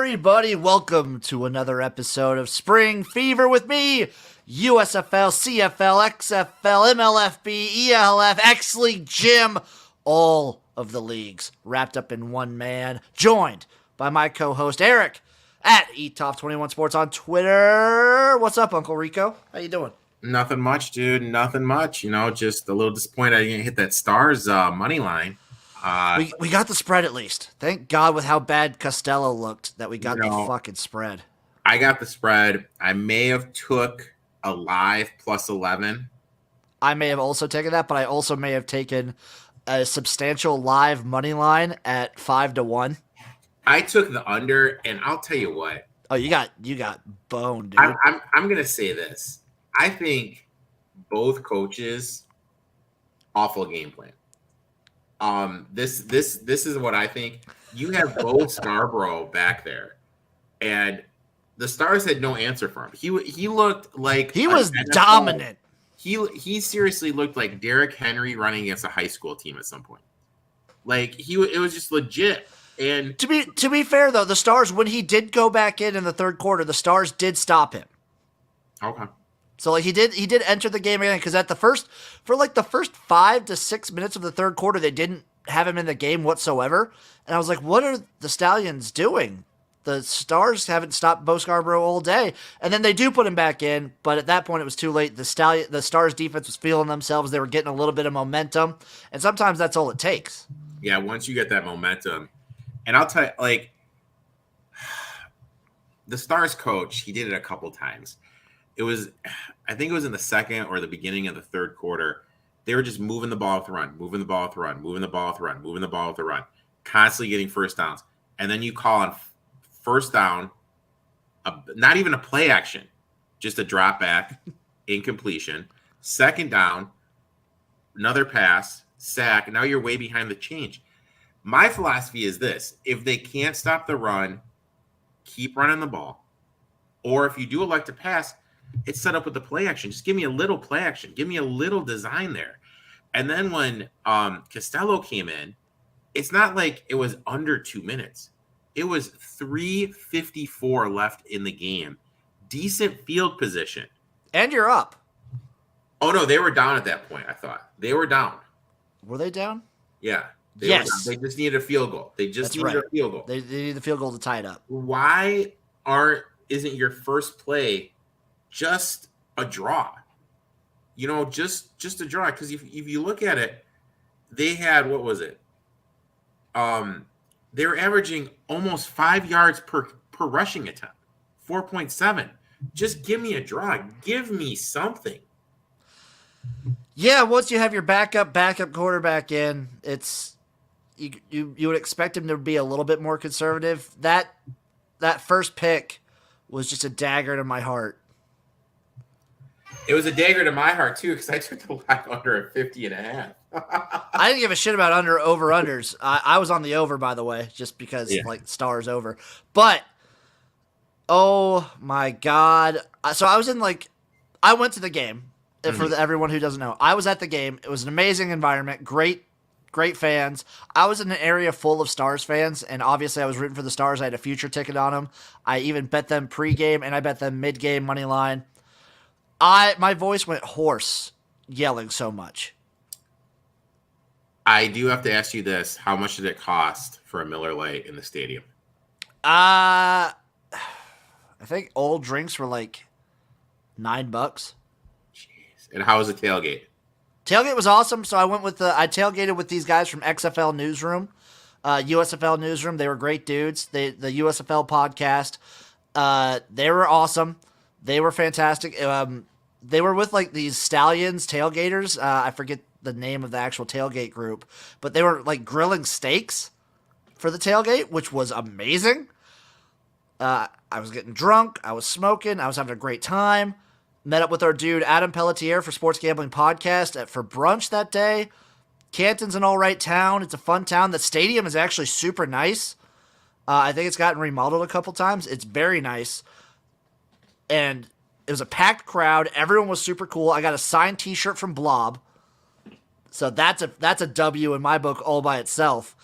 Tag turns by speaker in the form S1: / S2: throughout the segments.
S1: everybody? Welcome to another episode of Spring Fever with me, USFL, CFL, XFL, MLFB, ELF, X-League, Gym, all of the leagues wrapped up in one man, joined by my co-host Eric at eTop21 Sports on Twitter. What's up, Uncle Rico? How you doing?
S2: Nothing much, dude. Nothing much. Just a little disappointed I didn't hit that Stars money line.
S1: We got the spread at least. Thank God with how bad Costello looked that we got the fucking spread.
S2: I got the spread. I may have took a live plus 11.
S1: I may have also taken that, but I also may have taken a substantial live money line at 5-1.
S2: I took the under, and I'll tell you what.
S1: Oh, you got boned, dude.
S2: I'm gonna say this. I think both coaches awful game plan. This is what I think. You have Bo Scarborough back there, and the Stars had no answer for him. He looked like
S1: he was dominant.
S2: He seriously looked like Derrick Henry running against a high school team at some point. Like it was just legit. And
S1: to be fair though, the Stars, when he did go back in the third quarter, the Stars did stop him.
S2: Okay.
S1: So like he did enter the game again because for the first 5 to 6 minutes of the third quarter, they didn't have him in the game whatsoever. And I was like, what are the Stallions doing? The Stars haven't stopped Bo Scarborough all day. And then they do put him back in, but at that point it was too late. The Stars defense was feeling themselves. They were getting a little bit of momentum. And sometimes that's all it takes.
S2: Yeah, once you get that momentum. And I'll tell you, like, the Stars coach, he did it a couple times. I think it was in the second or the beginning of the third quarter. They were just moving the ball with the run, moving the ball with the run, moving the ball with the run, moving the ball with the run, constantly getting first downs. And then you call on first down, not even a play action, just a drop back, incompletion. Second down, another pass, sack. Now you're way behind the change. My philosophy is this. If they can't stop the run, keep running the ball. Or if you do elect to pass, it's set up with the play action. Just give me a little play action. Give me a little design there. And then when Costello came in, it's not like it was under 2 minutes. It was 3:54 left in the game. Decent field position.
S1: And you're up.
S2: Oh, no, they were down at that point, I thought. They were down.
S1: Were they down?
S2: Yeah.
S1: Yes.
S2: They just needed a field goal. They just needed a field goal.
S1: They need the field goal to tie it up.
S2: Why isn't your first play just a draw? Just a draw. Because if you look at it, they had, what was it? They were averaging almost 5 yards per rushing attempt, 4.7. Just give me a draw. Give me something.
S1: Yeah, once you have your backup quarterback in, it's you would expect him to be a little bit more conservative. That first pick was just a dagger to my heart.
S2: It was a dagger to my heart too, because I took the live under at 50.5.
S1: I didn't give a shit about over-unders. I was on the over, by the way, just because Stars over. But oh my God. So I was I went to the game. For everyone who doesn't know, I was at the game. It was an amazing environment. Great fans. I was in an area full of Stars fans, and obviously I was rooting for the Stars. I had a future ticket on them. I even bet them pregame, and I bet them mid-game money line. My voice went hoarse yelling so much.
S2: I do have to ask you this. How much did it cost for a Miller Lite in the stadium?
S1: I think old drinks were like $9.
S2: And how was the tailgate?
S1: Tailgate was awesome. So I I tailgated with these guys from XFL Newsroom, USFL Newsroom. They were great dudes. The USFL podcast. They were awesome. They were fantastic. They were with like these Stallions tailgaters. I forget the name of the actual tailgate group, but they were like grilling steaks for the tailgate, which was amazing. I was getting drunk. I was smoking. I was having a great time. Met up with our dude Adam Pelletier for Sports Gambling Podcast for brunch that day. Canton's an all right town. It's a fun town. The stadium is actually super nice. I think it's gotten remodeled a couple times. It's very nice. And it was a packed crowd. Everyone was super cool. I got a signed T-shirt from Blob. So that's a W in my book all by itself.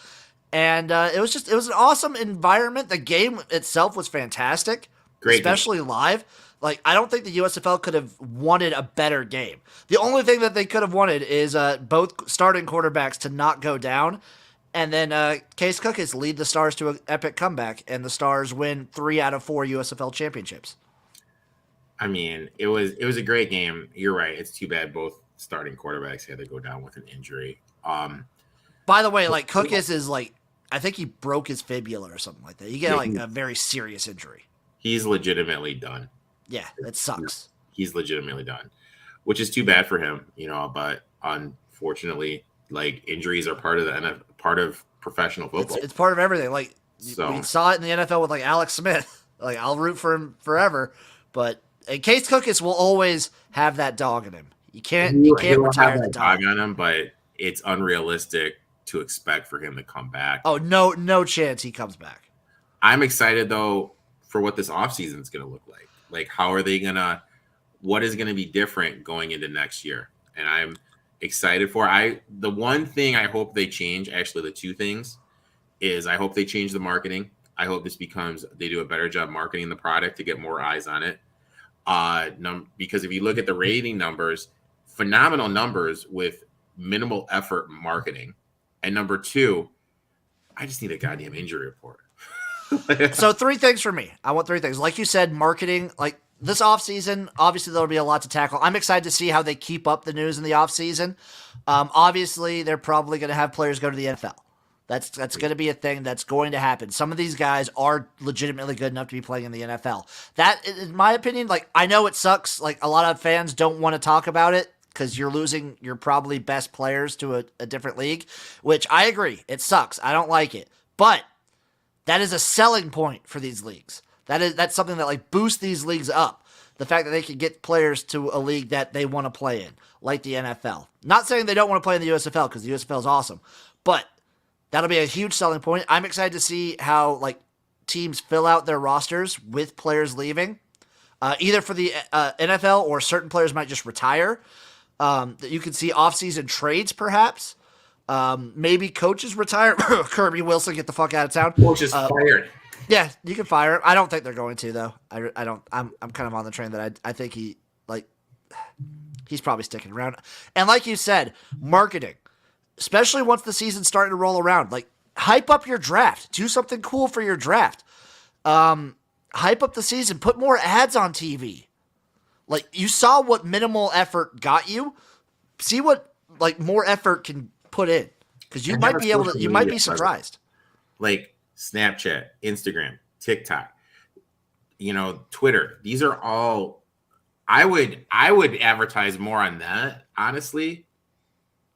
S1: And it was an awesome environment. The game itself was fantastic,
S2: Great
S1: especially live. Like, I don't think the USFL could have wanted a better game. The only thing that they could have wanted is both starting quarterbacks to not go down, and then Case Cookis lead the Stars to an epic comeback, and the Stars win 3 out of 4 USFL championships.
S2: I mean, it was a great game. You're right. It's too bad both starting quarterbacks had to go down with an injury.
S1: By the way, like, Cookis is like, I think he broke his fibula or something like that. He got like a very serious injury.
S2: He's legitimately done.
S1: Yeah, it sucks.
S2: He's legitimately done, which is too bad for him, but unfortunately, like, injuries are part of professional football.
S1: It's part of everything. Like, we saw it in the NFL with like Alex Smith. Like, I'll root for him forever, but Case Cookis will always have that dog in him. You can't retire the dog
S2: on him, but it's unrealistic to expect for him to come back.
S1: Oh, no chance he comes back.
S2: I'm excited though for what this offseason is going to look like. Like, what is going to be different going into next year? And I'm excited for the one thing I hope they change, actually the two things, is I hope they change the marketing. I hope they do a better job marketing the product to get more eyes on it. Because if you look at the rating numbers, phenomenal numbers with minimal effort marketing. And number two, I just need a goddamn injury report.
S1: So 3 things for me. I want 3 things. Like you said, marketing. Like, this offseason, obviously there'll be a lot to tackle. I'm excited to see how they keep up the news in the offseason. Obviously, they're probably going to have players go to the NFL. That's going to be a thing that's going to happen. Some of these guys are legitimately good enough to be playing in the NFL. That, in my opinion, like, I know it sucks. Like, a lot of fans don't want to talk about it because you're losing your probably best players to a different league, which I agree. It sucks. I don't like it. But that is a selling point for these leagues. That's something that, like, boosts these leagues up. The fact that they can get players to a league that they want to play in, like the NFL. Not saying they don't want to play in the USFL, because the USFL is awesome, but that'll be a huge selling point. I'm excited to see how, like, teams fill out their rosters with players leaving, either for the NFL or certain players might just retire. That you can see off-season trades, perhaps. Maybe coaches retire. Kirby Wilson, get the fuck out of town.
S2: Coach is fired.
S1: Yeah, you can fire him. I don't think they're going to, though. I don't. I'm kind of on the train that I think he's probably sticking around. And like you said, marketing, especially once the season's starting to roll around, like, hype up your draft. Do something cool for your draft. Hype up the season. Put more ads on TV. Like, you saw what minimal effort got you. See what, like, more effort can put in, because you might be able to. You might be surprised.
S2: Like Snapchat, Instagram, TikTok, Twitter. These are all. I would advertise more on that, honestly,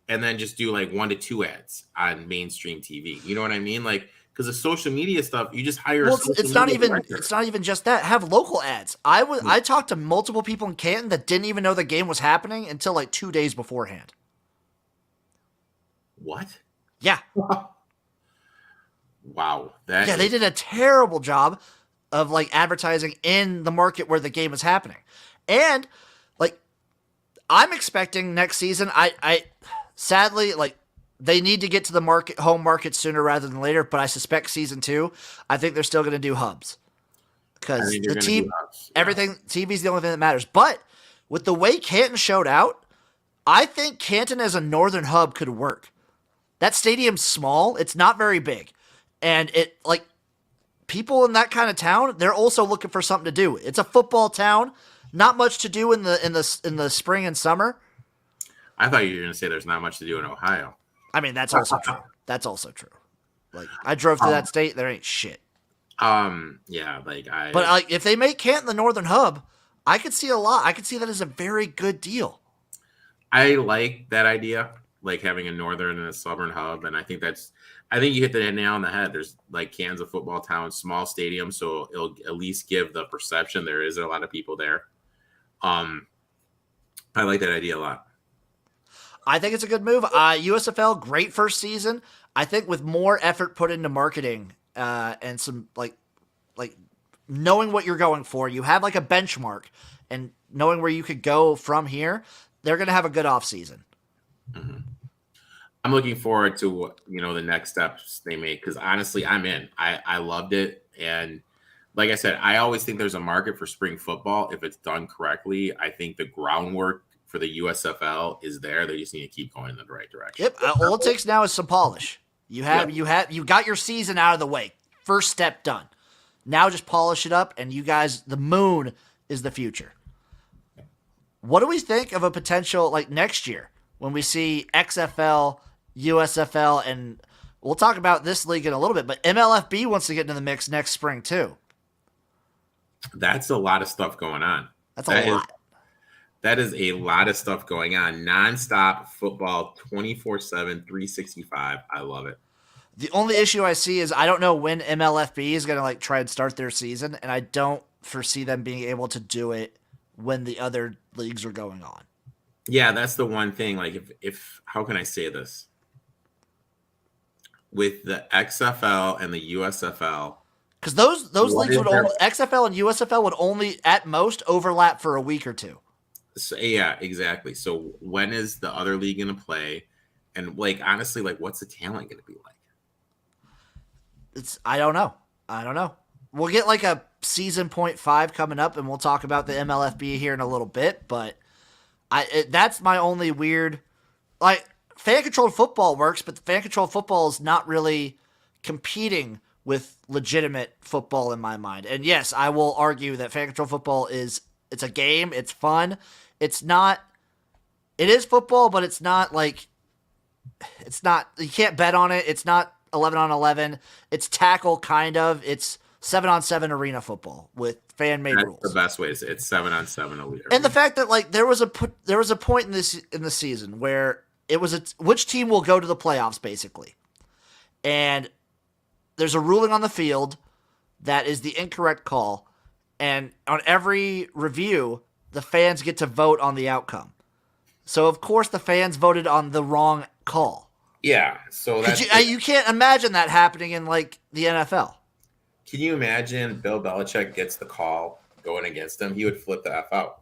S2: and then just do like 1 to 2 ads on mainstream TV. You know what I mean? Like, because the social media stuff, you just hire.
S1: Well, it's not even just that. Have local ads. I talked to multiple people in Canton that didn't even know the game was happening until like 2 days beforehand.
S2: What?
S1: Yeah.
S2: Wow.
S1: They did a terrible job of, like, advertising in the market where the game is happening. And, like, I'm expecting next season, I sadly, like, they need to get to the home market sooner rather than later, but I suspect season 2, I think they're still going to do hubs. Because the team, everything, TV's the only thing that matters. But with the way Canton showed out, I think Canton as a northern hub could work. That stadium's small. It's not very big. And it, like, people in that kind of town, they're also looking for something to do. It's a football town. Not much to do in the spring and summer.
S2: I thought you were going to say there's not much to do in Ohio.
S1: I mean, that's also true. Like, I drove to that state. There ain't shit.
S2: Yeah,
S1: But like, if they make Canton the northern hub, I could see a lot. I could see that as a very good deal.
S2: I like that idea, like having a northern and a southern hub, and I think you hit the nail on the head. There's, like, Canton's a football town, small stadium, so it'll at least give the perception there is a lot of people there. I like that idea a lot.
S1: I think it's a good move. USFL, great first season. I think with more effort put into marketing and some like knowing what you're going for, you have like a benchmark and knowing where you could go from here, they're going to have a good off season.
S2: Mm-hmm. I'm looking forward to the next steps they make, because honestly, I'm in. I loved it, and like I said, I always think there's a market for spring football if it's done correctly. I think the groundwork for the USFL is there. They just need to keep going in the right direction.
S1: Yep. All it takes now is some polish. You got your season out of the way. First step done. Now just polish it up, and you guys, the moon is the future. What do we think of a potential, like, next year when we see XFL, USFL, and we'll talk about this league in a little bit, but MLFB wants to get into the mix next spring too.
S2: That's a lot of stuff going on.
S1: That's a lot.
S2: That is a lot of stuff going on. Nonstop football, 24/7, 365. I love it.
S1: The only issue I see is I don't know when MLFB is going to like try and start their season, and I don't foresee them being able to do it when the other leagues are going on.
S2: Yeah, that's the one thing. Like, if how can I say this? With the XFL and the USFL,
S1: because those leagues would only, XFL and USFL would only at most overlap for a week or two.
S2: So, yeah, exactly. So when is the other league going to play? And like, honestly, like, what's the talent going to be like?
S1: I don't know. We'll get like a season 0.5 coming up, and we'll talk about the MLFB here in a little bit. But that's my only weird, like, fan controlled football works, but the fan controlled football is not really competing with legitimate football in my mind. And yes, I will argue that fan controlled football it's a game. It's fun. It is football, but it's not, you can't bet on it. It's not 11 on 11. It's tackle, kind of. It's 7 on 7 arena football with fan made rules.
S2: The best way to say it. It's 7 on 7 arena.
S1: And the fact that like there was a point in the season where it was which team will go to the playoffs basically, and there's a ruling on the field that is the incorrect call, and on every review the fans get to vote on the outcome. So of course the fans voted on the wrong call.
S2: Yeah, so
S1: you can't imagine that happening in like the NFL.
S2: Can you imagine Bill Belichick gets the call going against him? He would flip the F out.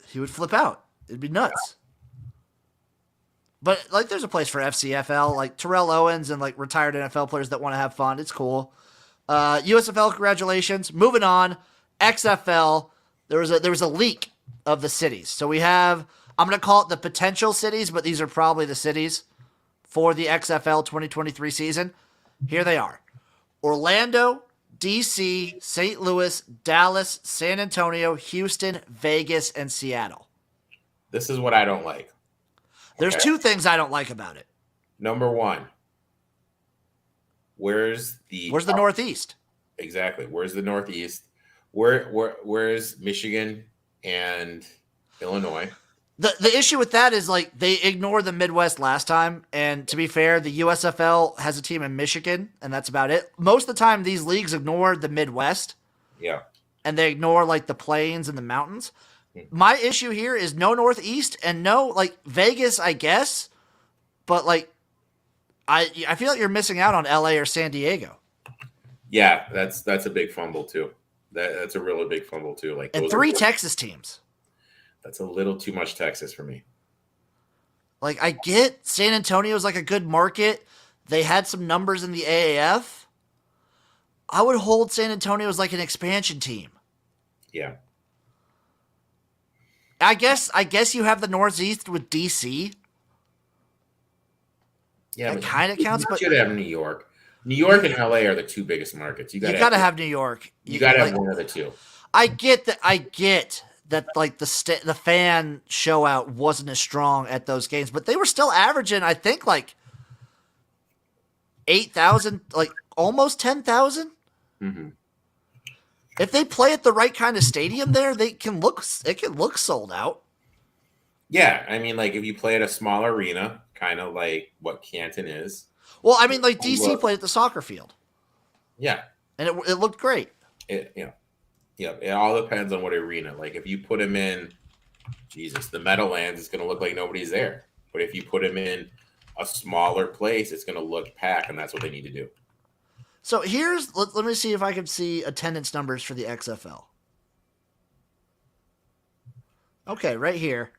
S1: He would flip out. It'd be nuts. But like, there's a place for FCFL, like Terrell Owens and like retired NFL players that want to have fun. It's cool. USFL, congratulations. Moving on. XFL. There was a leak of the cities. So we have, I'm going to call it the potential cities, but these are probably the cities for the XFL 2023 season. Here they are: Orlando, DC, St. Louis, Dallas, San Antonio, Houston, Vegas, and Seattle.
S2: This is what I don't like.
S1: There's two things I don't like about it.
S2: Number one, where's the
S1: Northeast?
S2: Exactly. Where's the Northeast? Where's Michigan and Illinois?
S1: The issue with that is like they ignored the Midwest last time, and to be fair, the USFL has a team in Michigan, and that's about it. Most of the time, these leagues ignore the Midwest.
S2: Yeah. And
S1: they ignore like the plains and the mountains. My issue here is no Northeast and no like Vegas, I guess, but like I feel like you're missing out on LA or San Diego.
S2: Yeah, that's a big fumble too. That's a really big fumble too. Like,
S1: and 3 Texas teams.
S2: That's a little too much Texas for me.
S1: Like, I get San Antonio's like a good market. They had some numbers in the AAF. I would hold San Antonio as like an expansion team.
S2: Yeah.
S1: I guess you have the Northeast with DC.
S2: Yeah,
S1: that kind of counts.
S2: But you should have New York. New York and LA are the 2 biggest markets. You got to
S1: have New York.
S2: You got to have one of the 2.
S1: I get that like the fan show out wasn't as strong at those games, but they were still averaging, I think, like 8,000, like almost 10,000.
S2: Mm-hmm.
S1: If they play at the right kind of stadium there, it can look sold out.
S2: Yeah, I mean, like if you play at a small arena, kind of like what Canton is.
S1: Well, I mean, like DC played at the soccer field.
S2: Yeah,
S1: and it looked great.
S2: Yeah, it all depends on what arena. Like if you put them in, the Meadowlands, it's going to look like nobody's there. But if you put them in a smaller place, it's going to look packed, and that's what they need to do.
S1: So let me see if I can see attendance numbers for the XFL. Okay, right here.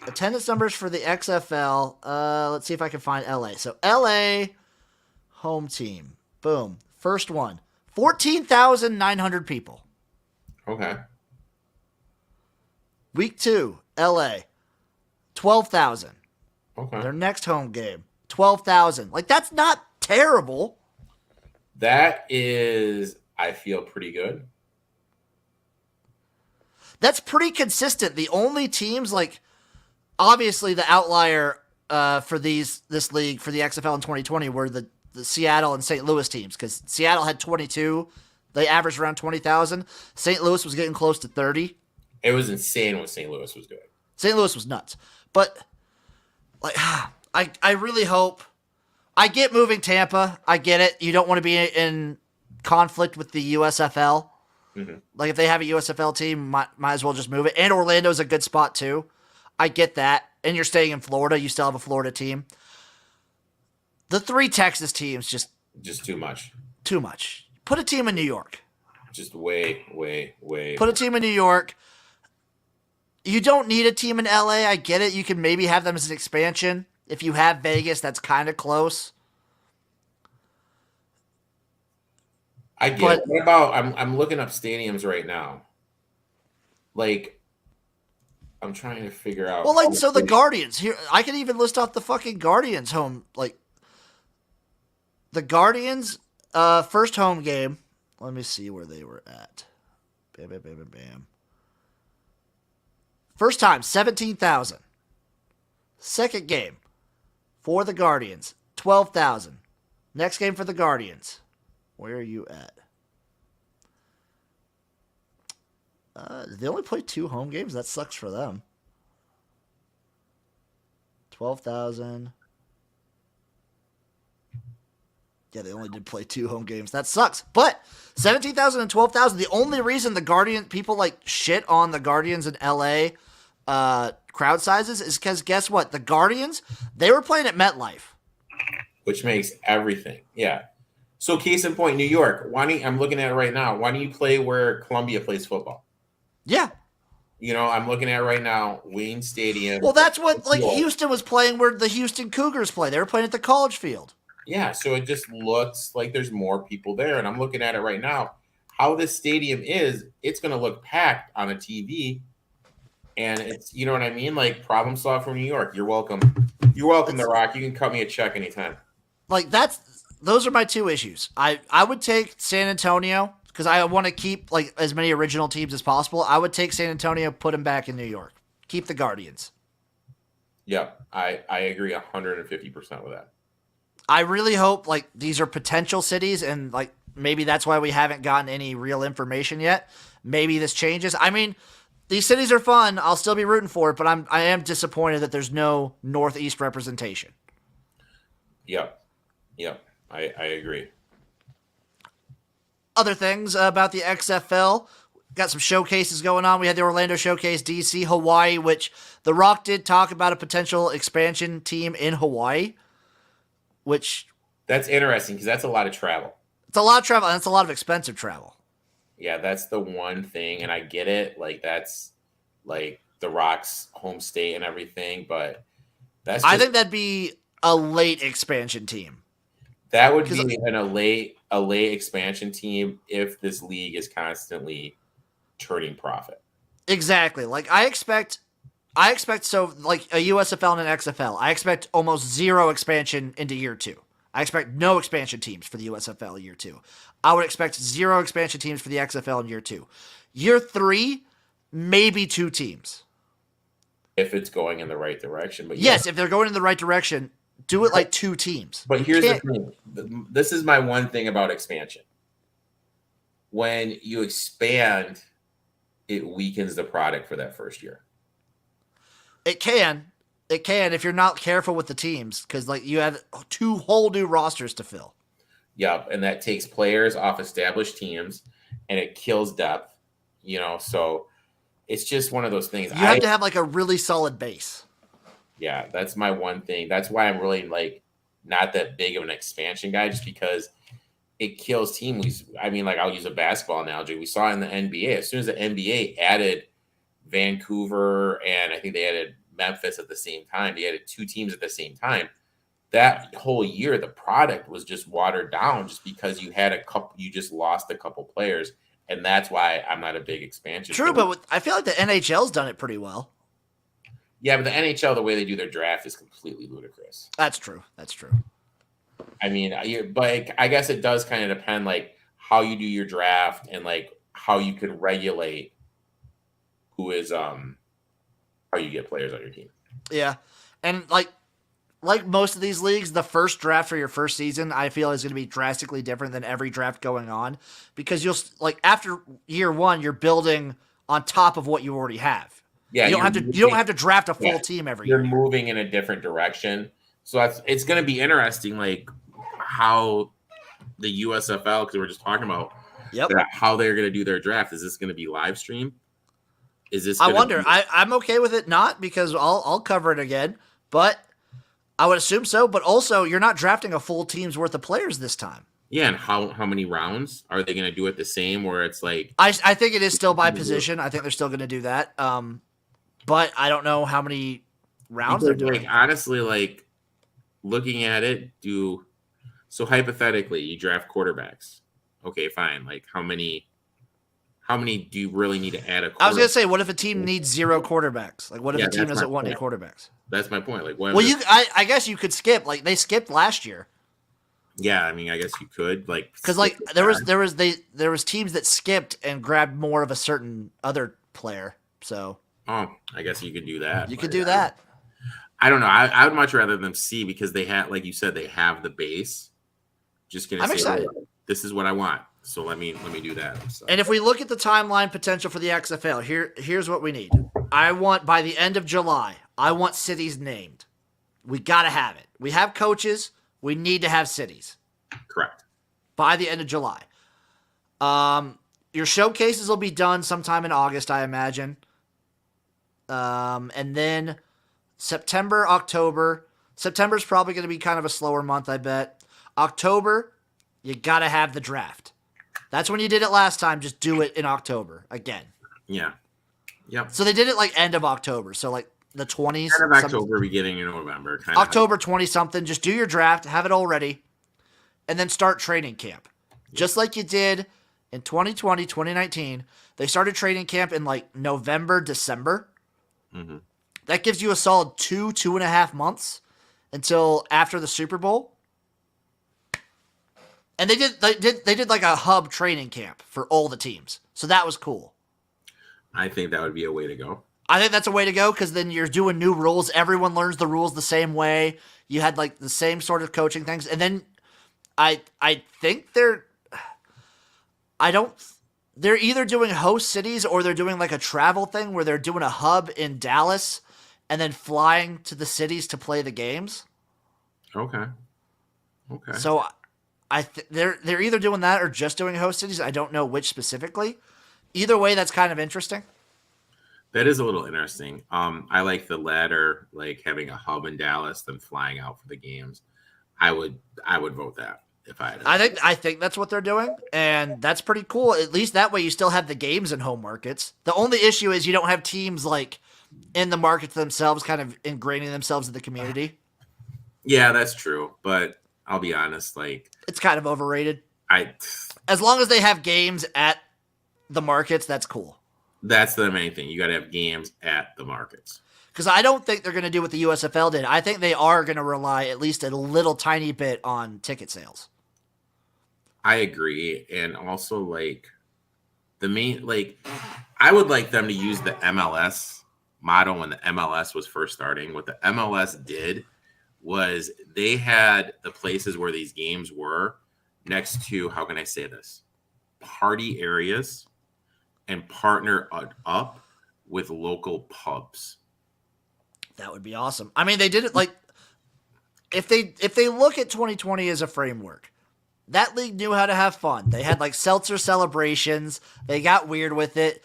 S1: Attendance numbers for the XFL. Let's see if I can find LA. So LA home team. Boom. First one. 14,900 people.
S2: Okay.
S1: Week 2, LA. 12,000.
S2: Okay.
S1: Their next home game. 12,000. Like, that's not terrible.
S2: That is, I feel, pretty good.
S1: That's pretty consistent. The only teams, like, obviously the outlier for this league for the XFL in 2020 were the Seattle and St. Louis teams, because Seattle had 22. They averaged around 20,000. St. Louis was getting close to 30.
S2: It was insane what St. Louis was doing.
S1: St. Louis was nuts. But, like, I really hope. I get moving Tampa. I get it. You don't want to be in conflict with the USFL. Mm-hmm. Like, if they have a USFL team, might as well just move it. And Orlando's a good spot, too. I get that. And you're staying in Florida. You still have a Florida team. The 3 Texas teams, just
S2: too much.
S1: Too much. Put a team in New York.
S2: Just way.
S1: Put a team in New York. You don't need a team in LA. I get it. You can maybe have them as an expansion. If you have Vegas, that's kind of close.
S2: I get it. What about, I'm looking up stadiums right now. Like, I'm trying to figure out.
S1: Well, like, so the Guardians here, I can even list off the fucking Guardians home. Like, the Guardians first home game. Let me see where they were at. Bam. First time, 17,000. Second game for the Guardians, 12,000. Next game for the Guardians. Where are you at? They only play 2 home games? That sucks for them. 12,000. Yeah, they only did play 2 home games. That sucks. But 17,000 and 12,000, the only reason the Guardian people like shit on the Guardians in LA crowd sizes is because guess what? The Guardians, they were playing at MetLife.
S2: Which makes everything. Yeah. So case in point, New York. I'm looking at it right now. Why don't you play where Columbia plays football?
S1: Yeah.
S2: You know, I'm looking at it right now, Wayne Stadium.
S1: Well, that's what like Houston was playing where the Houston Cougars play. They were playing at the College Field.
S2: Yeah, so it just looks like there's more people there. And I'm looking at it right now. How this stadium is, it's going to look packed on a TV. And it's, you know what I mean? Like, problem solved from New York. You're welcome. You're welcome, The Rock. You can cut me a check anytime.
S1: Like, those are my 2 issues. I would take San Antonio because I want to keep, like, as many original teams as possible. I would take San Antonio, put them back in New York. Keep the Guardians.
S2: Yeah, I agree 150% with that.
S1: I really hope, like, these are potential cities, and, like, maybe that's why we haven't gotten any real information yet. Maybe this changes. I mean, these cities are fun. I'll still be rooting for it, but I am disappointed that there's no Northeast representation.
S2: Yep. I agree.
S1: Other things about the XFL. Got some showcases going on. We had the Orlando Showcase, DC, Hawaii, which The Rock did talk about a potential expansion team in Hawaii. Which
S2: that's interesting because that's a lot of travel.
S1: It's a lot of travel, and it's a lot of expensive travel.
S2: Yeah, that's the one thing, and I get it. Like, that's like The Rock's home state and everything, but
S1: I think that'd be a late expansion team.
S2: That would be a late expansion team if this league is constantly turning profit.
S1: Exactly. Like, I expect so, like, a USFL and an XFL, I expect almost 0 expansion into year 2. I expect no expansion teams for the USFL year 2. I would expect 0 expansion teams for the XFL in year 2. Year 3, maybe 2 teams.
S2: If it's going in the right direction. But
S1: yes, if they're going in the right direction, do it like 2 teams.
S2: But here's the thing. This is my one thing about expansion. When you expand, it weakens the product for that first year.
S1: It can if you're not careful with the teams, because like you have 2 whole new rosters to fill.
S2: Yep, and that takes players off established teams, and it kills depth. You know, so it's just one of those things.
S1: You have to have like a really solid base.
S2: Yeah, that's my one thing. That's why I'm really like not that big of an expansion guy, just because it kills teams. I mean, like, I'll use a basketball analogy. We saw in the NBA, as soon as the NBA added Vancouver, and I think they added Memphis at the same time. They added 2 teams at the same time. That whole year, the product was just watered down just because you just lost a couple players. And that's why I'm not a big expansion.
S1: True, but I feel like the NHL's done it pretty well.
S2: Yeah, but the NHL, the way they do their draft is completely ludicrous.
S1: That's true.
S2: I mean, but I guess it does kind of depend, like, how you do your draft and, like, how you can regulate who is how you get players on your team.
S1: Yeah, and like most of these leagues, the first draft for your first season, I feel, is going to be drastically different than every draft going on, because you'll, like, after year 1, you're building on top of what you already have.
S2: Yeah,
S1: you don't have to draft a full team every year.
S2: You're moving in a different direction, so it's going to be interesting, like how the USFL, because we're just talking about how they're going to do their draft. Is this going to be live stream? Is this?
S1: I wonder. I'm okay with it not, because I'll cover it again, but I would assume so. But also, you're not drafting a full team's worth of players this time.
S2: Yeah, and how many rounds are they going to do it the same? Where it's like,
S1: I think it is still by position. I think they're still going to do that. But I don't know how many rounds they're doing.
S2: Like, honestly, like, looking at it, so hypothetically, you draft quarterbacks. Okay, fine. Like, how many do you really need to add a quarterback?
S1: I was going to say, what if a team needs 0 quarterbacks? Like, what if a team doesn't want any quarterbacks?
S2: That's my point. Like,
S1: I guess you could skip. Like, they skipped last year.
S2: Yeah, I mean, I guess you could, like,
S1: because, like, there was teams that skipped and grabbed more of a certain other player. So,
S2: I guess you could do that.
S1: You could do that.
S2: I don't know. I would much rather them see, because they have, like you said, they have the base. Just gonna say,
S1: excited.
S2: This is what I want. So let me do that. So.
S1: And if we look at the timeline potential for the XFL, here's what we need. I want, by the end of July, I want cities named. We got to have it. We have coaches. We need to have cities.
S2: Correct.
S1: By the end of July. Your showcases will be done sometime in August, I imagine. And then September, October. September's probably going to be kind of a slower month, I bet. October, you got to have the draft. That's when you did it last time. Just do it in October again.
S2: Yeah. Yep.
S1: So they did it like end of October. So like the 20s.
S2: End of October, beginning of November.
S1: October 20-something. Just do your draft. Have it all ready. And then start training camp. Just like you did in 2020, 2019. They started training camp in like November, December.
S2: Mm-hmm.
S1: That gives you a solid 2.5 months until after the Super Bowl. And they did like a hub training camp for all the teams. So that was cool.
S2: I think that would be a way to go.
S1: I think that's a way to go, because then you're doing new rules. Everyone learns the rules the same way. You had like the same sort of coaching things. And then I think they're either doing host cities, or they're doing like a travel thing where they're doing a hub in Dallas and then flying to the cities to play the games.
S2: Okay.
S1: So they're either doing that or just doing host cities. I don't know which specifically. Either way, that's kind of interesting.
S2: That is a little interesting. I like the latter, like having a hub in Dallas, then flying out for the games. I would vote that if I had.
S1: I think that's what they're doing, and that's pretty cool. At least that way you still have the games in home markets. The only issue is you don't have teams like in the markets themselves, kind of ingraining themselves in the community.
S2: Yeah, that's true, but I'll be honest, like,
S1: it's kind of overrated. As long as they have games at the markets, that's cool.
S2: That's the main thing. You got to have games at the markets.
S1: Because I don't think they're going to do what the USFL did. I think they are going to rely at least a little tiny bit on ticket sales.
S2: I agree. And also, like, I would like them to use the MLS model when the MLS was first starting. What the MLS did was they had the places where these games were next to, how can I say this, party areas, and partner up with local pubs.
S1: That would be awesome. I mean, they did it like, if they look at 2020 as a framework, that league knew how to have fun. They had like seltzer celebrations. They got weird with it.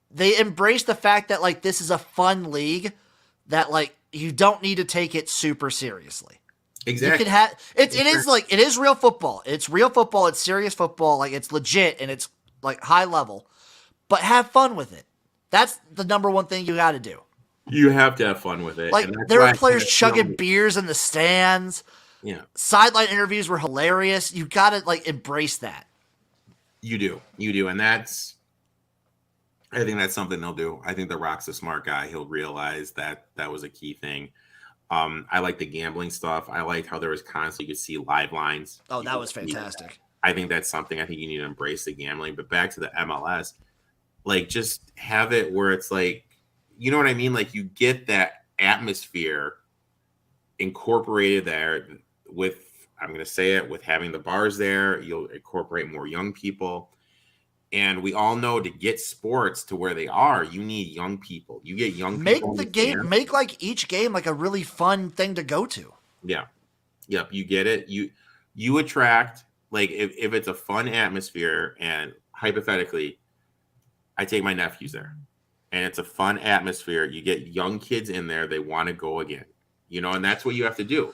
S1: They embraced the fact that like this is a fun league that like you don't need to take it super seriously.
S2: Exactly.
S1: You can have it is real football. It's real football. It's serious football. Like it's legit and it's like high level. But have fun with it. That's the number one thing you got to do.
S2: You have to have fun with it.
S1: Like,
S2: And that's
S1: there
S2: why
S1: were
S2: I
S1: players
S2: kinda
S1: chugging
S2: feel
S1: beers in the stands.
S2: yeah,
S1: Sideline interviews were hilarious. You got to, like, embrace that.
S2: you do. You do. And I think that's something they'll do. I think The Rock's a smart guy. He'll realize that that was a key thing. I like the gambling stuff. I like how there was constantly you could see live lines.
S1: Oh,
S2: You
S1: that
S2: could
S1: was
S2: see-
S1: fantastic.
S2: I think that's something I think you need to embrace the gambling. But back to the MLS, like just have it where it's like, you know what I mean? Like you get that atmosphere incorporated there with, I'm going to say it, with having the bars there, you'll incorporate more young people. And we all know to get sports to where they are, you need young people. You get young
S1: Make
S2: people.
S1: the game, make like each game like a really fun thing to go to.
S2: Yeah. Yep. You get it. You attract, like if it's a fun atmosphere, and hypothetically, I take my nephews there and it's a fun atmosphere. You get young kids in there, they want to go again, and that's what you have to do.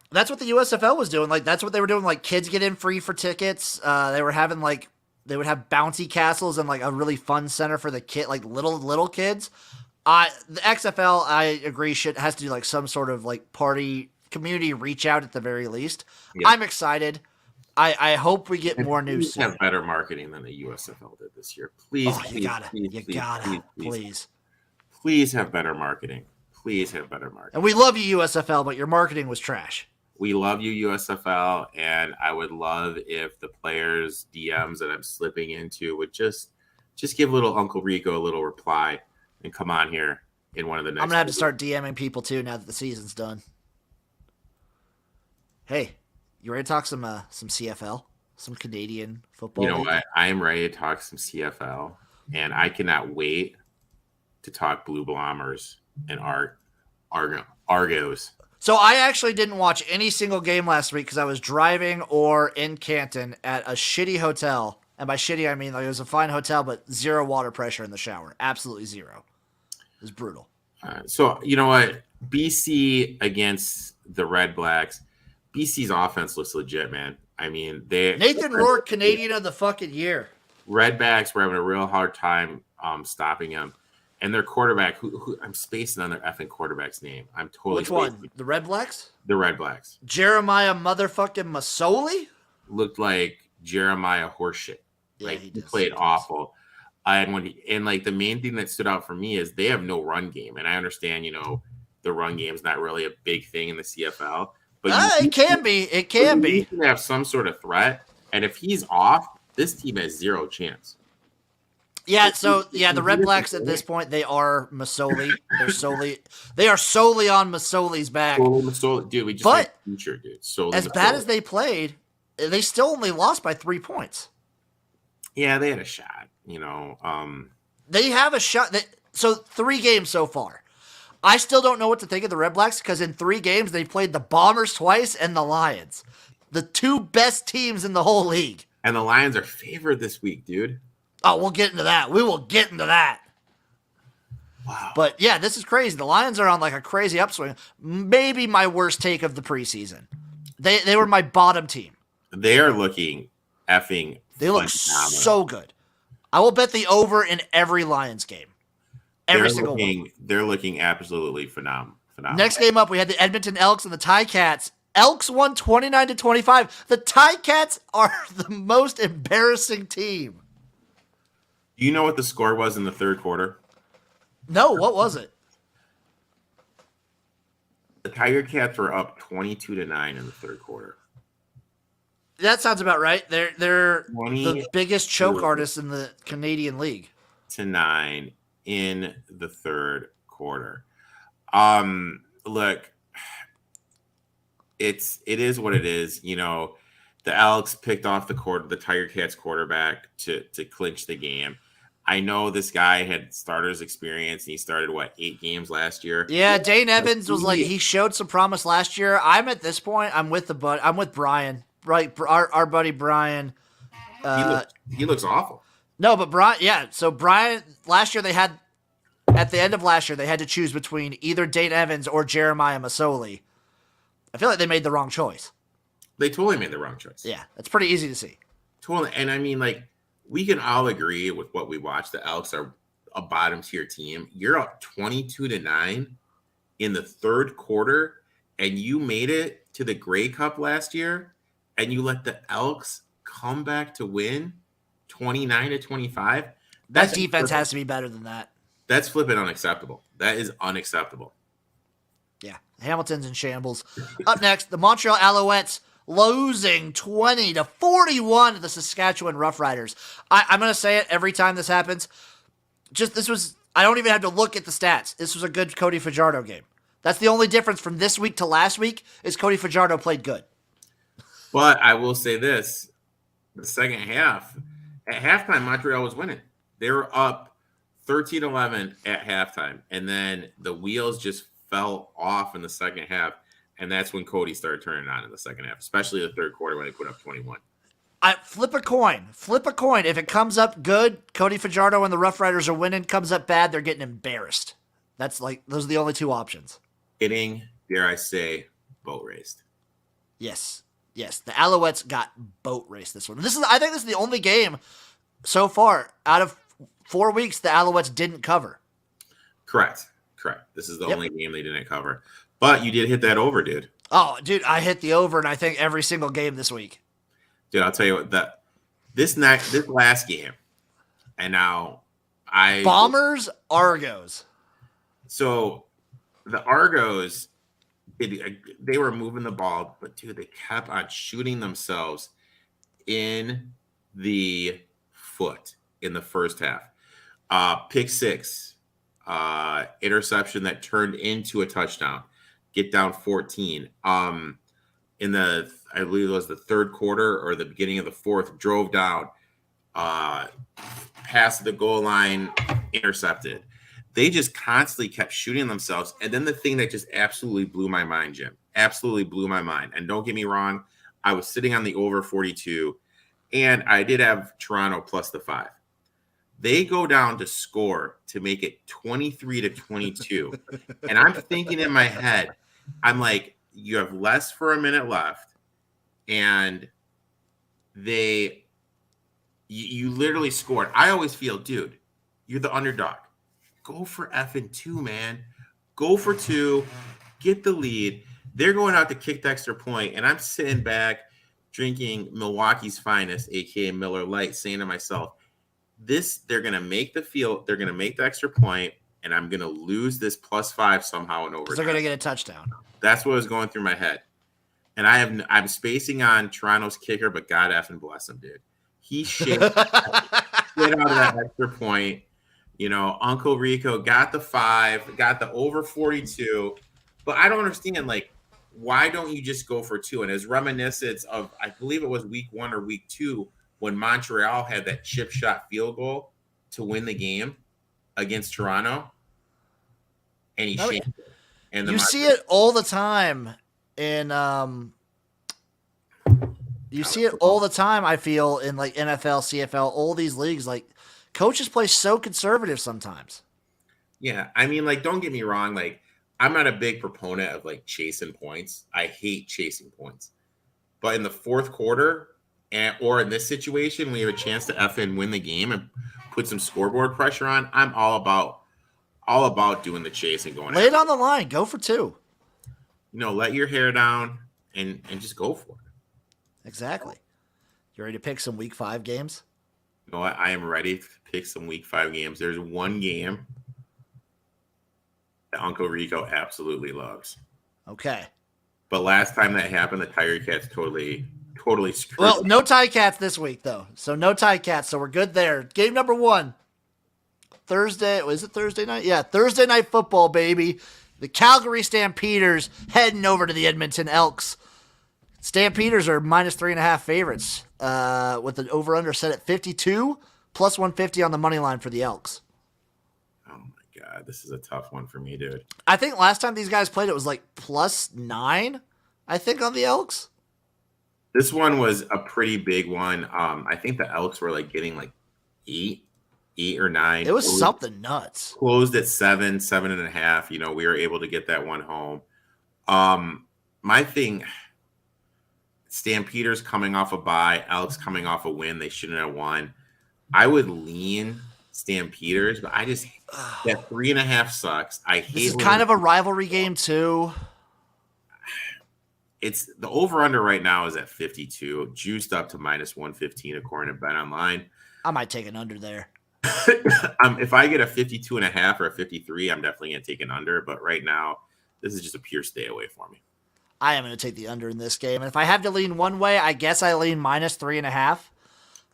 S1: That's what the USFL was doing. Like, that's what they were doing. Like, kids get in free for tickets. They were having like, they would have bouncy castles and like a really fun center for the kid, like little kids. The XFL, I agree, has to do like some sort of like party community reach out at the very least.
S2: Yeah.
S1: I'm excited. I hope we get more news soon.
S2: Have better marketing than the USFL did this year. Please, please have better marketing. Please have better marketing.
S1: And we love you, USFL, but your marketing was trash.
S2: We love you, USFL, and I would love if the players' DMs that I'm slipping into would just give little Uncle Rico a little reply and come on here in one of the next.
S1: I'm gonna have to start DMing people too now that the season's done. Hey, you ready to talk some CFL, some Canadian football?
S2: You know what? I am ready to talk some CFL, and I cannot wait to talk Blue Bombers and Argos.
S1: So I actually didn't watch any single game last week because I was driving or in Canton at a shitty hotel. And by shitty, I mean like it was a fine hotel, but zero water pressure in the shower. Absolutely zero. It was brutal.
S2: So, you know what? BC against the Red Blacks. BC's offense looks legit, man. I mean,
S1: Nathan Rourke, Canadian of the fucking year.
S2: Redbacks were having a real hard time stopping him. And their quarterback, who I'm spacing on their effing quarterback's name. I'm totally.
S1: Which one? The Red Blacks?
S2: The Red Blacks.
S1: Jeremiah motherfucking Masoli?
S2: Looked like Jeremiah horseshit.
S1: Yeah,
S2: like he played awful. And like the main thing that stood out for me is they have no run game. And I understand, the run game is not really a big thing in the CFL. But
S1: it can be. It can be.
S2: You have some sort of threat. And if he's off, this team has zero chance.
S1: Yeah, the Red Blacks at this point, they are Masoli. They are solely on Masoli's back.
S2: Dude, we just had future, dude. Solely
S1: as bad as they played, they still only lost by 3 points.
S2: Yeah, they had a shot,
S1: They have a shot. So 3 games so far. I still don't know what to think of the Red Blacks because in 3 games, they played the Bombers twice and the Lions. The 2 best teams in the whole league.
S2: And the Lions are favored this week, dude.
S1: Oh, we'll get into that. We will get into that.
S2: Wow.
S1: But yeah, this is crazy. The Lions are on like a crazy upswing. Maybe my worst take of the preseason. They were my bottom team.
S2: They are looking effing.
S1: They look so good. I will bet the over in every Lions game. Every single one.
S2: They're looking absolutely phenomenal.
S1: Next game up, we had the Edmonton Elks and the Ticats. Elks won 29-25. The Ticats are the most embarrassing team.
S2: Do you know what the score was in the third quarter?
S1: No, what was it?
S2: The Tiger Cats were up 22-9 in the third quarter.
S1: That sounds about right. They're the biggest choke artists in the Canadian League.
S2: 9 in the third quarter. Look, it is what it is. The Elks picked off the Tiger Cats quarterback to clinch the game. I know this guy had starters experience, and he started 8 games last year.
S1: Yeah, Dane Evans was he showed some promise last year. I'm at this point. I'm with Brian, right? Our buddy Brian.
S2: He looks awful.
S1: No, but Brian. Yeah, so Brian last year at the end of last year they had to choose between either Dane Evans or Jeremiah Masoli. I feel like they made the wrong choice.
S2: They totally made the wrong choice.
S1: Yeah, that's pretty easy to see.
S2: Totally, and I mean, we can all agree with what we watched. The Elks are a bottom tier team. You're up 22-9 in the third quarter, and you made it to the Grey Cup last year, and you let the Elks come back to win 29-25.
S1: That defense has to be better than that.
S2: That's flipping unacceptable. That is unacceptable.
S1: Yeah, Hamilton's in shambles. Up next, the Montreal Alouettes losing 20-41 to the Saskatchewan Roughriders. I'm going to say it every time this happens. I don't even have to look at the stats. This was a good Cody Fajardo game. That's the only difference from this week to last week is Cody Fajardo played good.
S2: But I will say this, the second half, at halftime, Montreal was winning. They were up 13-11 at halftime, and then the wheels just fell off in the second half, and that's when Cody started turning on in the second half, especially the third quarter when they put up 21.
S1: Flip a coin. If it comes up good, Cody Fajardo and the Rough Riders are winning. Comes up bad, they're getting embarrassed. Those are the only two options.
S2: Getting, dare I say, boat raced.
S1: Yes. The Alouettes got boat raced this one. I think this is the only game so far out of 4 weeks the Alouettes didn't cover.
S2: Correct. This is the only game they didn't cover. But you did hit that over, dude.
S1: Oh, dude, I hit the over, and I think every single game this week.
S2: Dude, I'll tell you what, this last game, and now
S1: Bombers, Argos.
S2: So the Argos, they were moving the ball, but dude, they kept on shooting themselves in the foot in the first half. Pick six, interception that turned into a touchdown. Get down 14. In the, I believe it was the third quarter or the beginning of the fourth, drove down, past the goal line, intercepted. They just constantly kept shooting themselves. And then the thing that just absolutely blew my mind, Jim, absolutely blew my mind. And don't get me wrong, I was sitting on the over 42, and I did have Toronto plus the 5. They go down to score to make it 23-22. And I'm thinking in my head, I'm like, you have less for a minute left, and you literally scored. I always feel, dude, you're the underdog. Go for effing 2, man. Go for 2. Get the lead. They're going out to kick the extra point, and I'm sitting back drinking Milwaukee's finest, aka Miller Lite, saying to myself, they're going to make the field, they're going to make the extra point, and I'm going to lose this plus 5 somehow in overtime.
S1: They're going to get a touchdown.
S2: That's what was going through my head. And I'm spacing on Toronto's kicker, but God effing bless him, dude. He shit out of that extra point. You know, Uncle Rico got the 5, got the over 42. But I don't understand, like, why don't you just go for 2? And as reminiscence of, I believe it was week 1 or week 2, when Montreal had that chip shot field goal to win the game against Toronto. And he shanked it. And
S1: you see it all the time in see it all the time, I feel, in like NFL, CFL, all these leagues. Like, coaches play so conservative sometimes.
S2: Yeah, I mean, like, don't get me wrong, like, I'm not a big proponent of like chasing points. I hate chasing points. But in the fourth quarter, or in this situation, when you have a chance to effing win the game and put some scoreboard pressure on, I'm all about doing the chase and going.
S1: Lay it on the line. Go for 2.
S2: You know, let your hair down and just go for it.
S1: Exactly. You ready to pick some Week 5 games?
S2: You know what? I am ready to pick some Week 5 games. There's one game that Uncle Rico absolutely loves.
S1: Okay.
S2: But last time that happened, the Tiger Cats totally screwed.
S1: Well, no Tie Cats this week, though. So no Tie Cats, so we're good there. Game number 1. Thursday, was it Thursday night? Yeah, Thursday night football, baby. The Calgary Stampeders heading over to the Edmonton Elks. Stampeders are -3.5 favorites with an over-under set at 52, plus 150 on the money line for the Elks.
S2: Oh, my God. This is a tough one for me, dude.
S1: I think last time these guys played, it was like +9, I think, on the Elks.
S2: This one was a pretty big one. I think the Elks were like getting like 8 or 9.
S1: It was something nuts.
S2: Closed at 7.5. You know, we were able to get that one home. My thing, Stampeders coming off a bye, Elks coming off a win. They shouldn't have won. I would lean Stampeders, but I just that 3.5 sucks. I hate
S1: This is kind of a rivalry game too.
S2: It's the over under right now is at 52, juiced up to minus 115 according to Bet Online.
S1: I might take an under there.
S2: If I get a 52.5 or a 53, I'm definitely gonna take an under. But right now, this is just a pure stay away for me.
S1: I am going to take the under in this game. And if I have to lean one way, I guess I lean minus 3.5.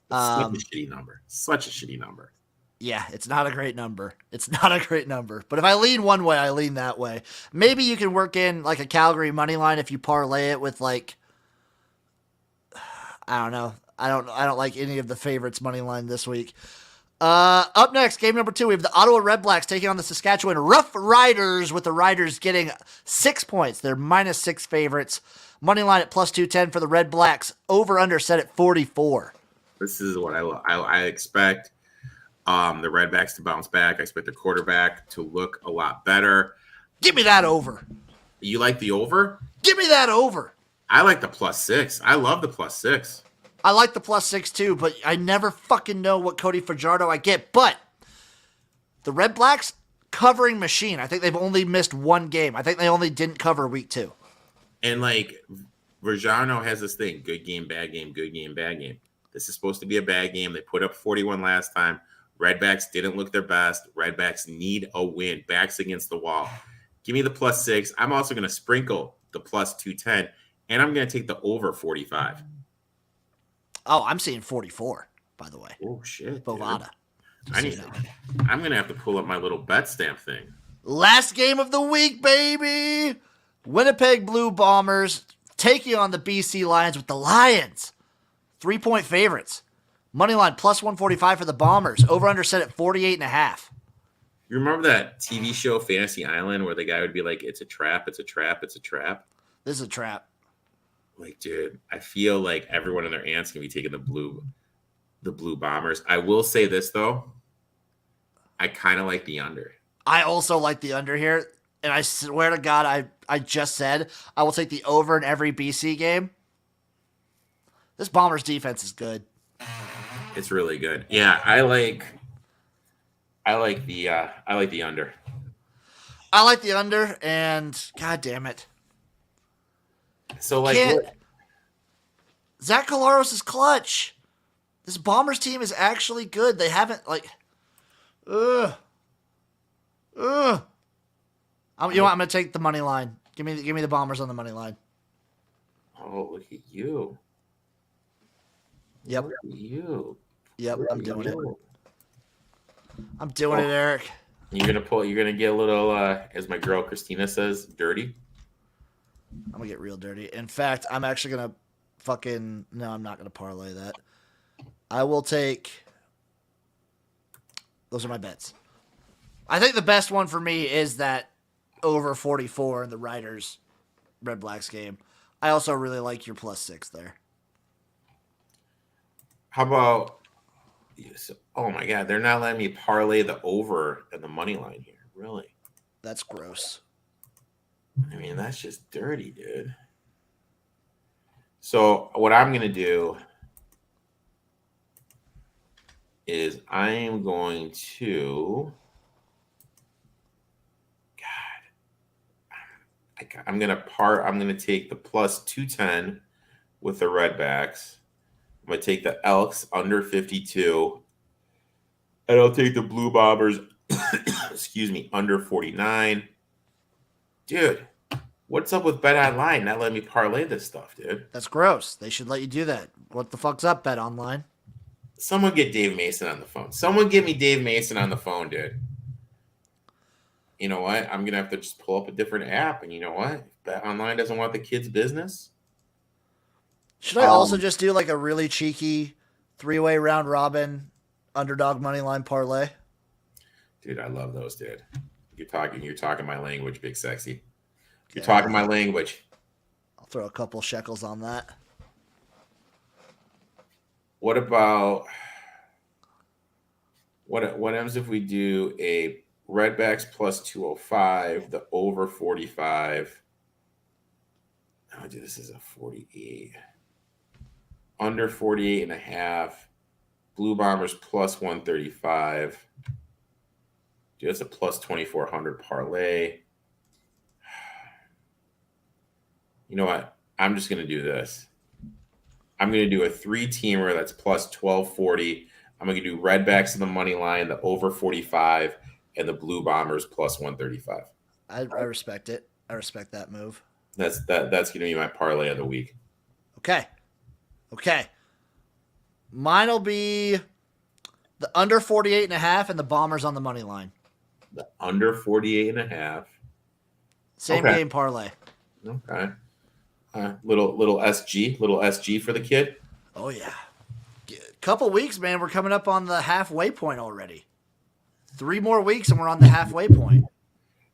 S2: Such a shitty number. Such a shitty number.
S1: Yeah, it's not a great number. It's not a great number. But if I lean one way, I lean that way. Maybe you can work in like a Calgary money line if you parlay it with like, I don't know. I don't like any of the favorites money line this week. Up next, game number 2, we have the Ottawa Red Blacks taking on the Saskatchewan Rough Riders, with the Riders getting 6 points. They're -6 favorites. Money line at +210 for the Red Blacks. Over under set at 44.
S2: This is what I expect. The Redbacks to bounce back. I expect the quarterback to look a lot better.
S1: Give me that over.
S2: You like the over?
S1: Give me that over.
S2: I like the +6. I love the +6.
S1: I like the +6 too, but I never fucking know what Cody Fajardo I get. But the Red Blacks covering machine. I think they've only missed one game. I think they only didn't cover week 2.
S2: And like Fajardo has this thing: good game, bad game, good game, bad game. This is supposed to be a bad game. They put up 41 last time. Redbacks didn't look their best. Redbacks need a win. Backs against the wall. Give me the +6. I'm also going to sprinkle the +210, and I'm going to take the over 45.
S1: Oh, I'm seeing 44, by the way.
S2: Oh, shit.
S1: Bovada.
S2: I'm going to have to pull up my little bet stamp thing.
S1: Last game of the week, baby. Winnipeg Blue Bombers taking on the BC Lions with the Lions. 3-point favorites. Moneyline +145 for the Bombers. Over under set at 48.5.
S2: You remember that TV show Fantasy Island where the guy would be like, it's a trap, it's a trap, it's a trap?
S1: This is a trap.
S2: Like, dude, I feel like everyone and their aunt's gonna be taking the blue Bombers. I will say this though, I kind of like the under.
S1: I also like the under here, and I swear to God, I just said I will take the over in every BC game. This Bombers defense is good.
S2: It's really good. Yeah, I like the under.
S1: I like the under, and God damn it.
S2: So like
S1: Zach Collaros is clutch. This Bombers team is actually good. They haven't like I'm gonna take the money line. Give me the Bombers on the money line.
S2: Oh, look at you.
S1: Yep.
S2: Look at you.
S1: Yep, I'm doing it. I'm doing it, Eric.
S2: You're gonna get a little as my girl Christina says, dirty.
S1: I'm gonna get real dirty. In fact, I'm actually gonna no, I'm not gonna parlay that. I will take. Those are my bets. I think the best one for me is that over 44 in the Riders Red Blacks game. I also really like your +6 there.
S2: How about? Oh my God, they're not letting me parlay the over and the money line here. Really?
S1: That's gross.
S2: I mean, that's just dirty, dude. So what I'm gonna do is I am going to. I'm gonna take the +210 with the Redbacks. I'm gonna take the Elks under 52, and I'll take the Blue Bombers. Excuse me, under 49. Dude, what's up with Bet Online? Not letting me parlay this stuff, dude.
S1: That's gross. They should let you do that. What the fuck's up, Bet Online?
S2: Someone get Dave Mason on the phone. Someone get me Dave Mason on the phone, dude. You know what? I'm going to have to just pull up a different app. And you know what? If Bet Online doesn't want the kids' business.
S1: Should I also just do like a really cheeky 3-way round robin underdog money line parlay?
S2: Dude, I love those, dude. You're talking my language, big sexy. You're talking my language.
S1: I'll throw a couple shekels on that.
S2: What about what happens if we do a Redbacks +205, the over 45? Oh, dude, this is a 48. Under 48.5. Blue Bombers plus 135. Dude, that's a plus 2,400 parlay. You know what? I'm just going to do this. I'm going to do a 3-teamer that's plus 1,240. I'm going to do Redbacks in the money line, the over 45, and the Blue Bombers plus 135.
S1: I respect it. I respect that move.
S2: That's going to be my parlay of the week.
S1: Okay. Mine will be the under 48.5 and the Bombers on the money line.
S2: The under 48.5.
S1: Same game parlay.
S2: Okay. Little SG for the kid.
S1: Oh yeah. Couple weeks, man. We're coming up on the halfway point already. 3 more weeks and we're on the halfway point.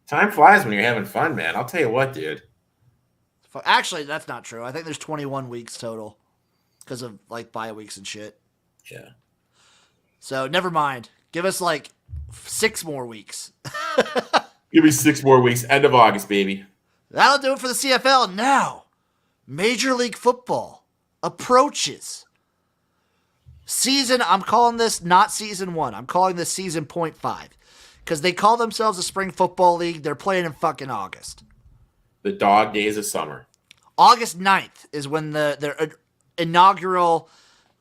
S2: Time flies when you're having fun, man. I'll tell you what, dude.
S1: Actually, that's not true. I think there's 21 weeks total because of like bye weeks and shit.
S2: Yeah.
S1: So never mind. Give us like 6 more weeks.
S2: Give me 6 more weeks. End of August, baby.
S1: That'll do it for the CFL. Now, Major League Football approaches. I'm calling this not season 1. I'm calling this season 0.5. Because they call themselves a spring football league. They're playing in fucking August.
S2: The dog days of summer.
S1: August 9th is when their inaugural,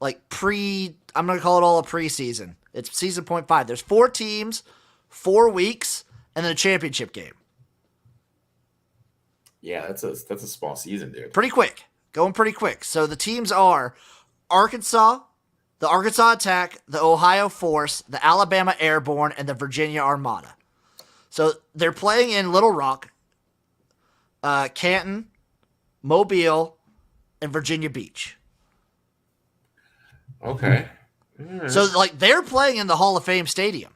S1: like, I'm going to call it all a preseason. It's season 0.5. There's 4 teams, 4 weeks, and then a championship game.
S2: Yeah, that's a small season, dude.
S1: Pretty quick. Going pretty quick. So the teams are Arkansas, the Arkansas Attack, the Ohio Force, the Alabama Airborne, and the Virginia Armada. So they're playing in Little Rock, Canton, Mobile, and Virginia Beach.
S2: Okay. Right.
S1: So, like, they're playing in the Hall of Fame Stadium.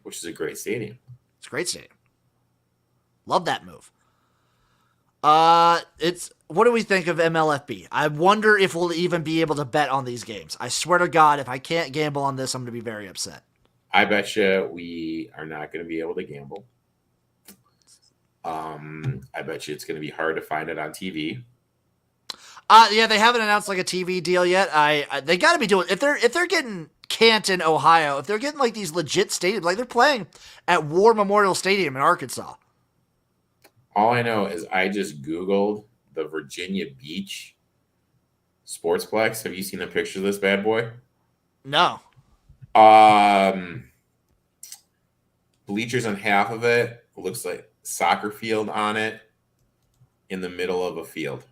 S2: Which is a great stadium.
S1: It's a great stadium. Love that move. What do we think of MLFB? I wonder if we'll even be able to bet on these games. I swear to God, if I can't gamble on this, I'm going to be very upset.
S2: I bet you we are not going to be able to gamble. I bet you it's going to be hard to find it on TV.
S1: Yeah, they haven't announced like a TV deal yet. They got to be doing if they're getting Canton, Ohio, if they're getting like these legit stadiums, like they're playing at War Memorial Stadium in Arkansas.
S2: All I know is I just Googled the Virginia Beach Sportsplex. Have you seen a picture of this bad boy?
S1: No.
S2: Bleachers on half of it. Looks like soccer field on it in the middle of a field.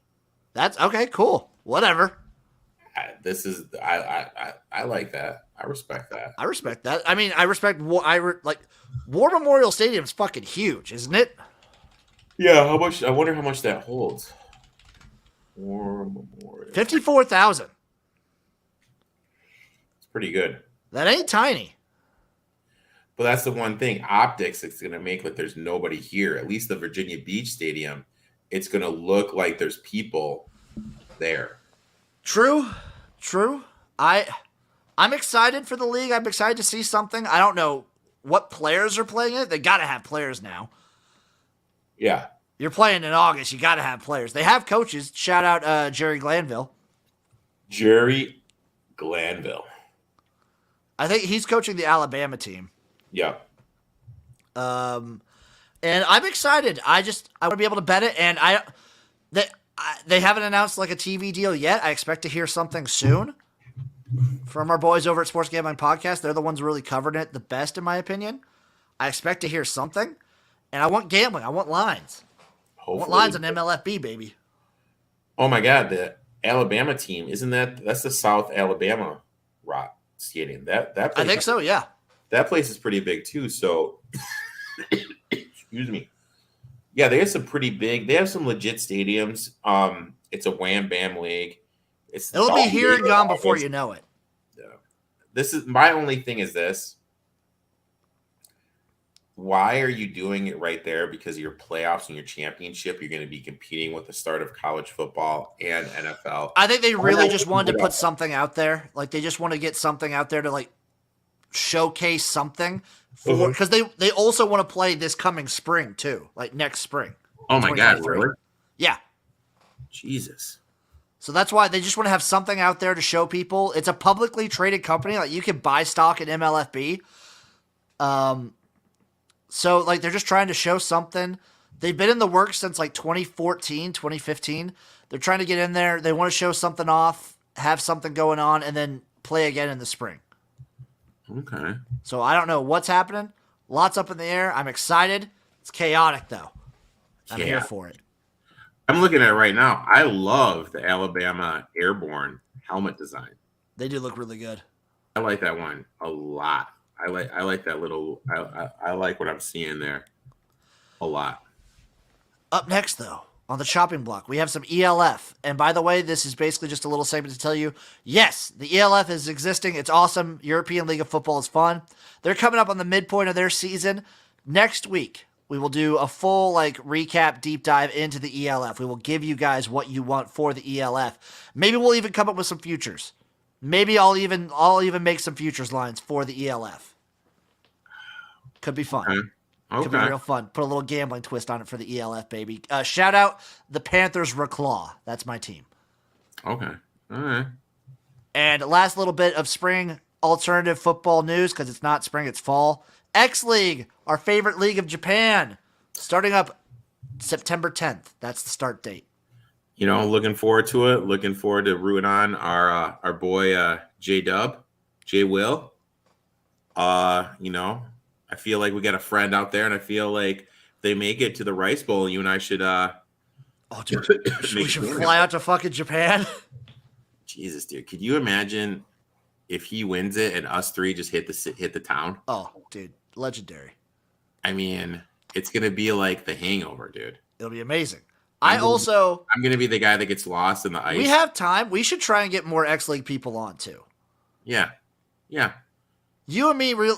S1: That's okay. Cool. Whatever.
S2: I like that. I respect that.
S1: I respect that. I mean, I respect War Memorial Stadium is fucking huge, isn't it?
S2: Yeah. How much? I wonder how much that holds. War Memorial.
S1: 54,000.
S2: It's pretty good.
S1: That ain't tiny.
S2: But that's the one thing. Optics, it's going to make like there's nobody here. At least the Virginia Beach Stadium, it's going to look like there's people there.
S1: True. I'm excited for the league. I'm excited to see something. I don't know what players are playing it. They got to have players now.
S2: Yeah.
S1: You're playing in August. You got to have players. They have coaches. Shout out Jerry Glanville.
S2: Jerry Glanville.
S1: I think he's coaching the Alabama team.
S2: Yeah.
S1: And I'm excited. I want to be able to bet it. And they haven't announced like a TV deal yet. I expect to hear something soon from our boys over at Sports Gambling Podcast. They're the ones really covering it the best, in my opinion. I expect to hear something. And I want gambling. I want lines.
S2: Hopefully.
S1: I want lines on MLFB, baby.
S2: Oh my God, the Alabama team, that's the South Alabama Rock Stadium. That place,
S1: I think so, yeah.
S2: That place is pretty big too. So, excuse me. Yeah, they have some pretty big. They have some legit stadiums. It's a wham bam league.
S1: It'll be here and gone before you know it.
S2: Yeah. This is my only thing. Is this? Why are you doing it right there? Because of your playoffs and your championship, you're going to be competing with the start of college football and NFL.
S1: I think they really just wanted to put something out there. Like they just want to get something out there to like showcase something for because they also want to play this coming spring too, like next spring.
S2: Oh my God, really?
S1: Yeah.
S2: Jesus.
S1: So that's why they just want to have something out there to show people. It's a publicly traded company. Like, you can buy stock in MLFB. So, like, they're just trying to show something. They've been in the works since, like, 2014, 2015. They're trying to get in there. They want to show something off, have something going on, and then play again in the spring.
S2: Okay.
S1: So, I don't know what's happening. Lots up in the air. I'm excited. It's chaotic, though. I'm here for it.
S2: I'm looking at it right now. I love the Alabama Airborne helmet design.
S1: They do look really good.
S2: I like that one a lot. I like that little. I like what I'm seeing there a lot.
S1: Up next, though, on the chopping block, we have some ELF. And by the way, this is basically just a little segment to tell you, yes, the ELF is existing. It's awesome. European League of Football is fun. They're coming up on the midpoint of their season. Next week, we will do a full recap, deep dive into the ELF. We will give you guys what you want for the ELF. Maybe we'll even come up with some futures. Maybe I'll even make some futures lines for the ELF. Could be fun.
S2: Okay.
S1: Could be real fun. Put a little gambling twist on it for the ELF, baby. Shout out the Panthers Reclaw. That's my team.
S2: Okay. All right.
S1: And last little bit of spring alternative football news, because it's not spring, it's fall. X League, our favorite league of Japan, starting up September 10th. That's the start date.
S2: Looking forward to it. Looking forward to rooting on our boy J Will. I feel like we got a friend out there, and I feel like if they make it to the Rice Bowl, you and I should
S1: dude, we should fly out to fucking Japan.
S2: Jesus, dude, could you imagine if he wins it and us three just hit the town?
S1: Oh, dude, legendary.
S2: I mean, it's gonna be like The Hangover, dude.
S1: It'll be amazing.
S2: I'm gonna be the guy that gets lost in the ice.
S1: We have time. We should try and get more X League people on too.
S2: Yeah.
S1: You and me, we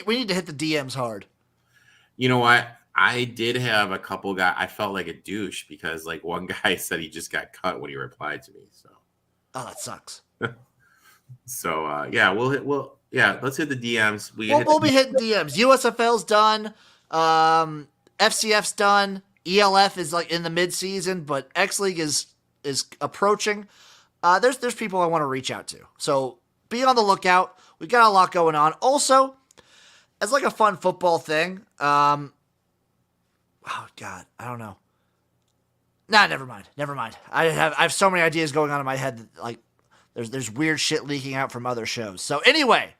S1: need to hit the DMs hard.
S2: You know what? I did have a couple guys. I felt like a douche because one guy said he just got cut when he replied to me. So.
S1: Oh, that sucks.
S2: So let's hit the DMs.
S1: We'll be hitting DMs. USFL's done. FCF's done. ELF is in the mid-season, but X League is approaching. There's people I want to reach out to. So be on the lookout. We got a lot going on. Also, as a fun football thing. Oh God, I don't know. Nah, never mind. I have so many ideas going on in my head that there's weird shit leaking out from other shows. So anyway,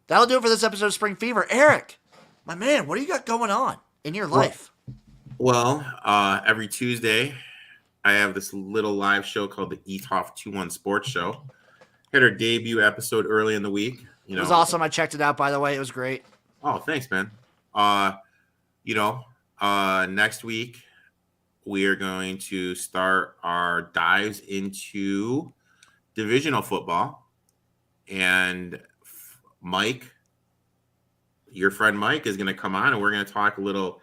S1: that'll do it for this episode of Spring Fever. Eric, my man, what do you got going on in your life?
S2: Well, every Tuesday, I have this little live show called the ETOF 21 Sports Show. Had our debut episode early in the week.
S1: It was awesome. I checked it out, by the way. It was great.
S2: Oh, thanks, man. Next week, we are going to start our dives into divisional football. And Mike, your friend Mike, is going to come on, and we're going to talk a little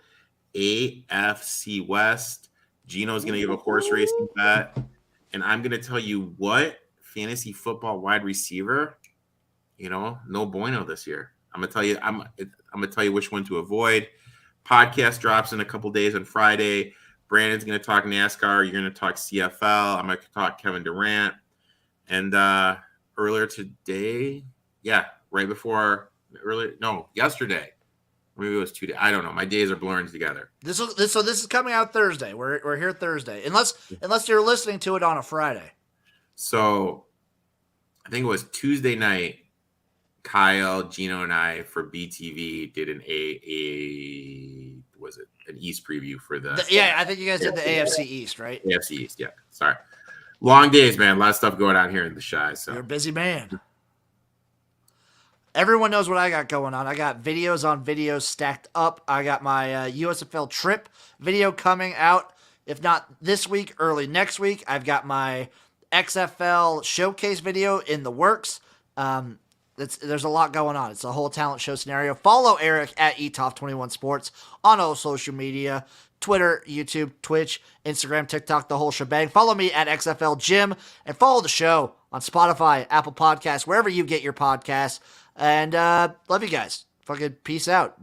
S2: AFC West. Gino's going to give a horse racing bet, and I'm going to tell you what fantasy football wide receiver, no bueno this year. I'm going to tell you which one to avoid. Podcast drops in a couple days on Friday. Brandon's going to talk NASCAR. You're going to talk CFL. I'm going to talk Kevin Durant. And earlier today, yesterday. Maybe it was 2 days. I don't know. My days are blurring together.
S1: This is coming out Thursday. We're here Thursday, unless you're listening to it on a Friday.
S2: So, I think it was Tuesday night. Kyle, Gino, and I for BTV did an an East preview for the
S1: I think you guys did the AFC East, right?
S2: AFC East, yeah. Sorry, long days, man. A lot of stuff going on here in the Chi. So
S1: you're a busy man. Everyone knows what I got going on. I got videos on videos stacked up. I got my USFL trip video coming out. If not this week, early next week. I've got my XFL showcase video in the works. There's a lot going on. It's a whole talent show scenario. Follow Eric at ETOF21 Sports on all social media. Twitter, YouTube, Twitch, Instagram, TikTok, the whole shebang. Follow me at XFL Jim and follow the show on Spotify, Apple Podcasts, wherever you get your podcasts. And love you guys. Fucking peace out.